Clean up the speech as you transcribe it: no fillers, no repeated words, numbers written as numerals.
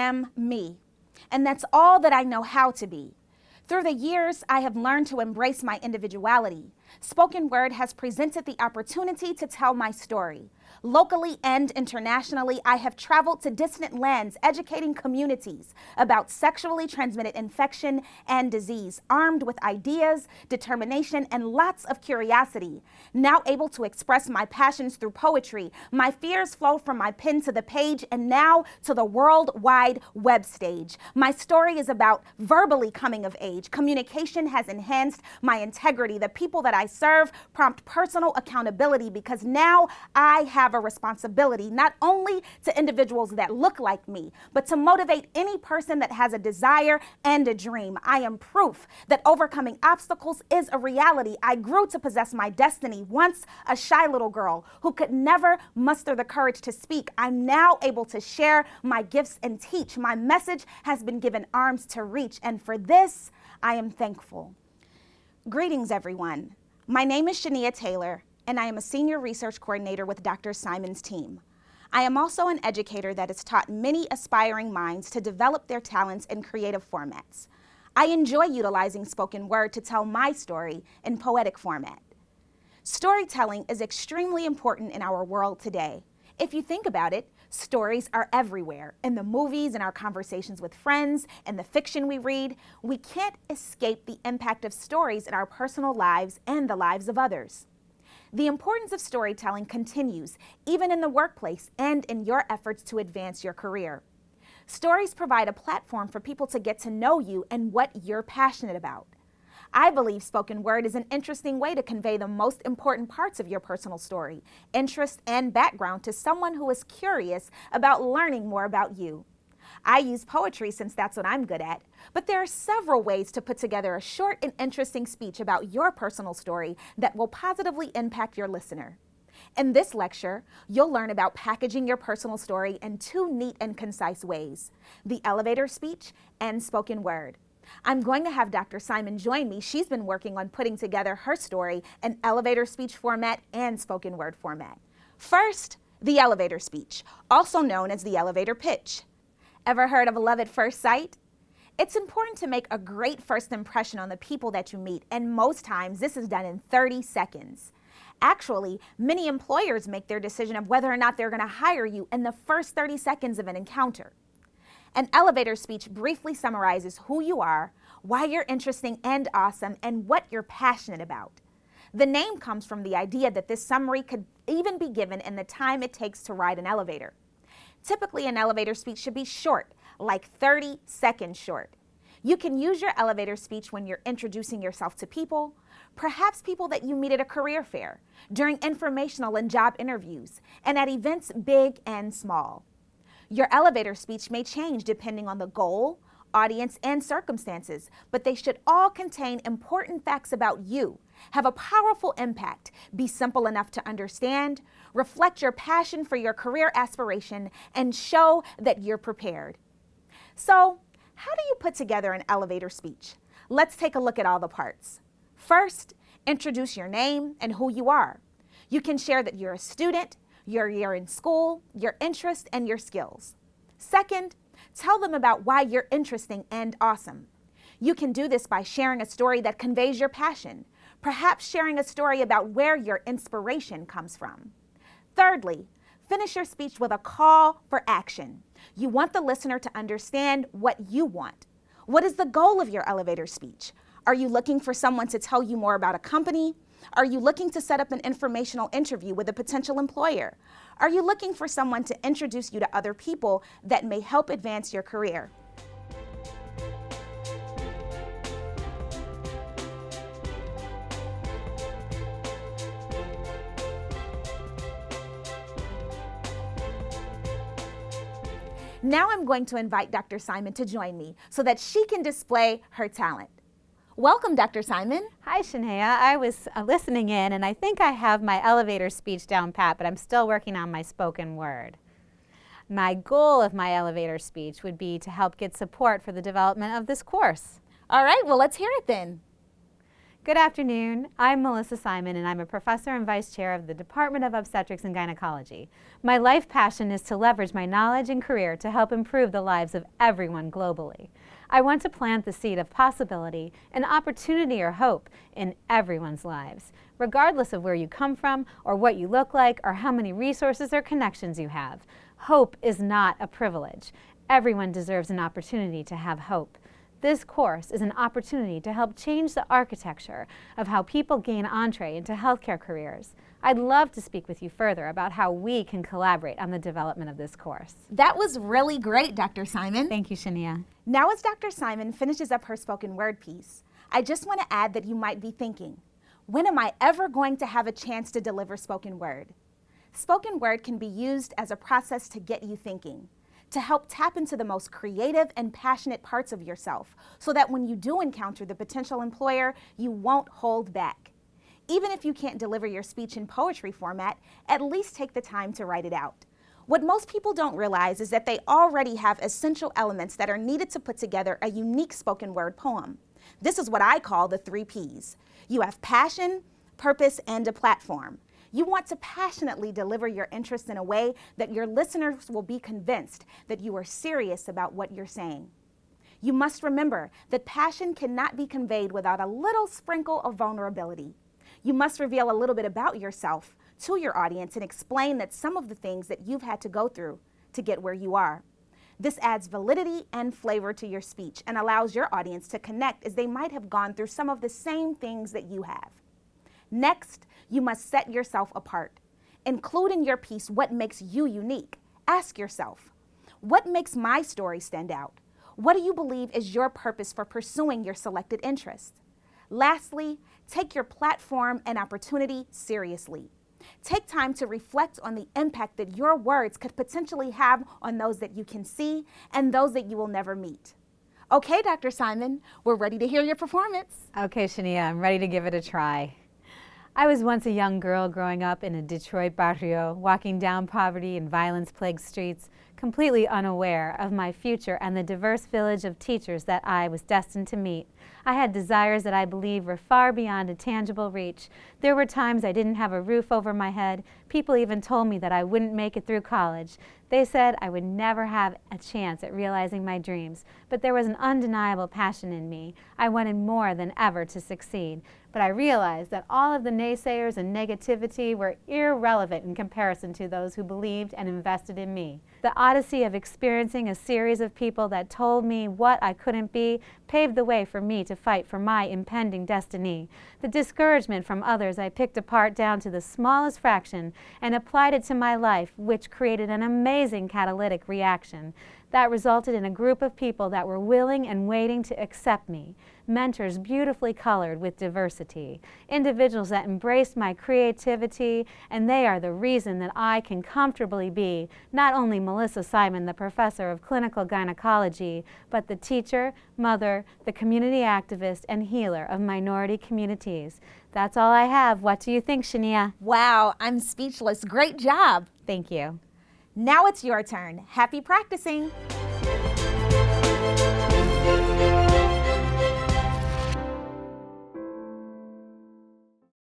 am me, and that's all that I know how to be. Through the years, I have learned to embrace my individuality. Spoken word has presented the opportunity to tell my story. Locally and internationally, I have traveled to distant lands, educating communities about sexually transmitted infection and disease, armed with ideas, determination, and lots of curiosity. Now able to express my passions through poetry, my fears flow from my pen to the page and now to the worldwide web stage. My story is about verbally coming of age. Communication has enhanced my integrity. The people that I serve prompt personal accountability because now I have a responsibility not only to individuals that look like me, but to motivate any person that has a desire and a dream. I am proof that overcoming obstacles is a reality. I grew to possess my destiny. Once a shy little girl who could never muster the courage to speak, I'm now able to share my gifts and teach. My message has been given arms to reach, and for this, I am thankful. Greetings, everyone. My name is Shaneah Taylor, and I am a senior research coordinator with Dr. Simon's team. I am also an educator that has taught many aspiring minds to develop their talents in creative formats. I enjoy utilizing spoken word to tell my story in poetic format. Storytelling is extremely important in our world today. If you think about it, stories are everywhere. In the movies, in our conversations with friends, in the fiction we read, we can't escape the impact of stories in our personal lives and the lives of others. The importance of storytelling continues even in the workplace and in your efforts to advance your career. Stories provide a platform for people to get to know you and what you're passionate about. I believe spoken word is an interesting way to convey the most important parts of your personal story, interest, and background to someone who is curious about learning more about you. I use poetry since that's what I'm good at, but there are several ways to put together a short and interesting speech about your personal story that will positively impact your listener. In this lecture, you'll learn about packaging your personal story in two neat and concise ways: the elevator speech and spoken word. I'm going to have Dr. Simon join me. She's been working on putting together her story in elevator speech format and spoken word format. First, the elevator speech, also known as the elevator pitch. Ever heard of love at first sight? It's important to make a great first impression on the people that you meet, and most times this is done in 30 seconds. Actually, many employers make their decision of whether or not they're going to hire you in the first 30 seconds of an encounter. An elevator speech briefly summarizes who you are, why you're interesting and awesome, and what you're passionate about. The name comes from the idea that this summary could even be given in the time it takes to ride an elevator. Typically, an elevator speech should be short, like 30 seconds short. You can use your elevator speech when you're introducing yourself to people, perhaps people that you meet at a career fair, during informational and job interviews, and at events big and small. Your elevator speech may change depending on the goal, audience, and circumstances, but they should all contain important facts about you, have a powerful impact, be simple enough to understand, reflect your passion for your career aspiration, and show that you're prepared. So, how do you put together an elevator speech? Let's take a look at all the parts. First, introduce your name and who you are. You can share that you're a student, your year in school, your interests, and your skills. Second, tell them about why you're interesting and awesome. You can do this by sharing a story that conveys your passion, perhaps sharing a story about where your inspiration comes from. Thirdly, finish your speech with a call for action. You want the listener to understand what you want. What is the goal of your elevator speech? Are you looking for someone to tell you more about a company? Are you looking to set up an informational interview with a potential employer? Are you looking for someone to introduce you to other people that may help advance your career? Now I'm going to invite Dr. Simon to join me so that she can display her talent. Welcome, Dr. Simon. Hi, Shaneah. I was listening in, and I think I have my elevator speech down pat, but I'm still working on my spoken word. My goal of my elevator speech would be to help get support for the development of this course. All right, well, let's hear it then. Good afternoon. I'm Melissa Simon, and I'm a professor and vice chair of the Department of Obstetrics and Gynecology. My life passion is to leverage my knowledge and career to help improve the lives of everyone globally. I want to plant the seed of possibility and opportunity or hope in everyone's lives, regardless of where you come from or what you look like or how many resources or connections you have. Hope is not a privilege. Everyone deserves an opportunity to have hope. This course is an opportunity to help change the architecture of how people gain entree into healthcare careers. I'd love to speak with you further about how we can collaborate on the development of this course. That was really great, Dr. Simon. Thank you, Shaneah. Now, as Dr. Simon finishes up her spoken word piece, I just want to add that you might be thinking, when am I ever going to have a chance to deliver spoken word? Spoken word can be used as a process to get you thinking, to help tap into the most creative and passionate parts of yourself so that when you do encounter the potential employer, you won't hold back. Even if you can't deliver your speech in poetry format, at least take the time to write it out. What most people don't realize is that they already have essential elements that are needed to put together a unique spoken word poem. This is what I call the 3 Ps. You have passion, purpose, and a platform. You want to passionately deliver your interest in a way that your listeners will be convinced that you are serious about what you're saying. You must remember that passion cannot be conveyed without a little sprinkle of vulnerability. You must reveal a little bit about yourself to your audience and explain that some of the things that you've had to go through to get where you are. This adds validity and flavor to your speech and allows your audience to connect as they might have gone through some of the same things that you have. Next, you must set yourself apart. Include in your piece what makes you unique. Ask yourself, what makes my story stand out? What do you believe is your purpose for pursuing your selected interest? Lastly, take your platform and opportunity seriously. Take time to reflect on the impact that your words could potentially have on those that you can see and those that you will never meet. Okay, Dr. Simon, we're ready to hear your performance. Okay, Shaneah, I'm ready to give it a try. I was once a young girl growing up in a Detroit barrio, walking down poverty and violence-plagued streets, completely unaware of my future and the diverse village of teachers that I was destined to meet. I had desires that I believe were far beyond a tangible reach. There were times I didn't have a roof over my head. People even told me that I wouldn't make it through college. They said I would never have a chance at realizing my dreams, but there was an undeniable passion in me. I wanted more than ever to succeed. But I realized that all of the naysayers and negativity were irrelevant in comparison to those who believed and invested in me. The odyssey of experiencing a series of people that told me what I couldn't be paved the way for me to fight for my impending destiny. The discouragement from others I picked apart down to the smallest fraction and applied it to my life, which created an amazing catalytic reaction that resulted in a group of people that were willing and waiting to accept me. Mentors beautifully colored with diversity, individuals that embraced my creativity, and they are the reason that I can comfortably be not only Melissa Simon, the professor of clinical gynecology, but the teacher, mother, the community activist, and healer of minority communities. That's all I have. What do you think, Shaneah? Wow, I'm speechless. Great job. Thank you. Now it's your turn. Happy practicing.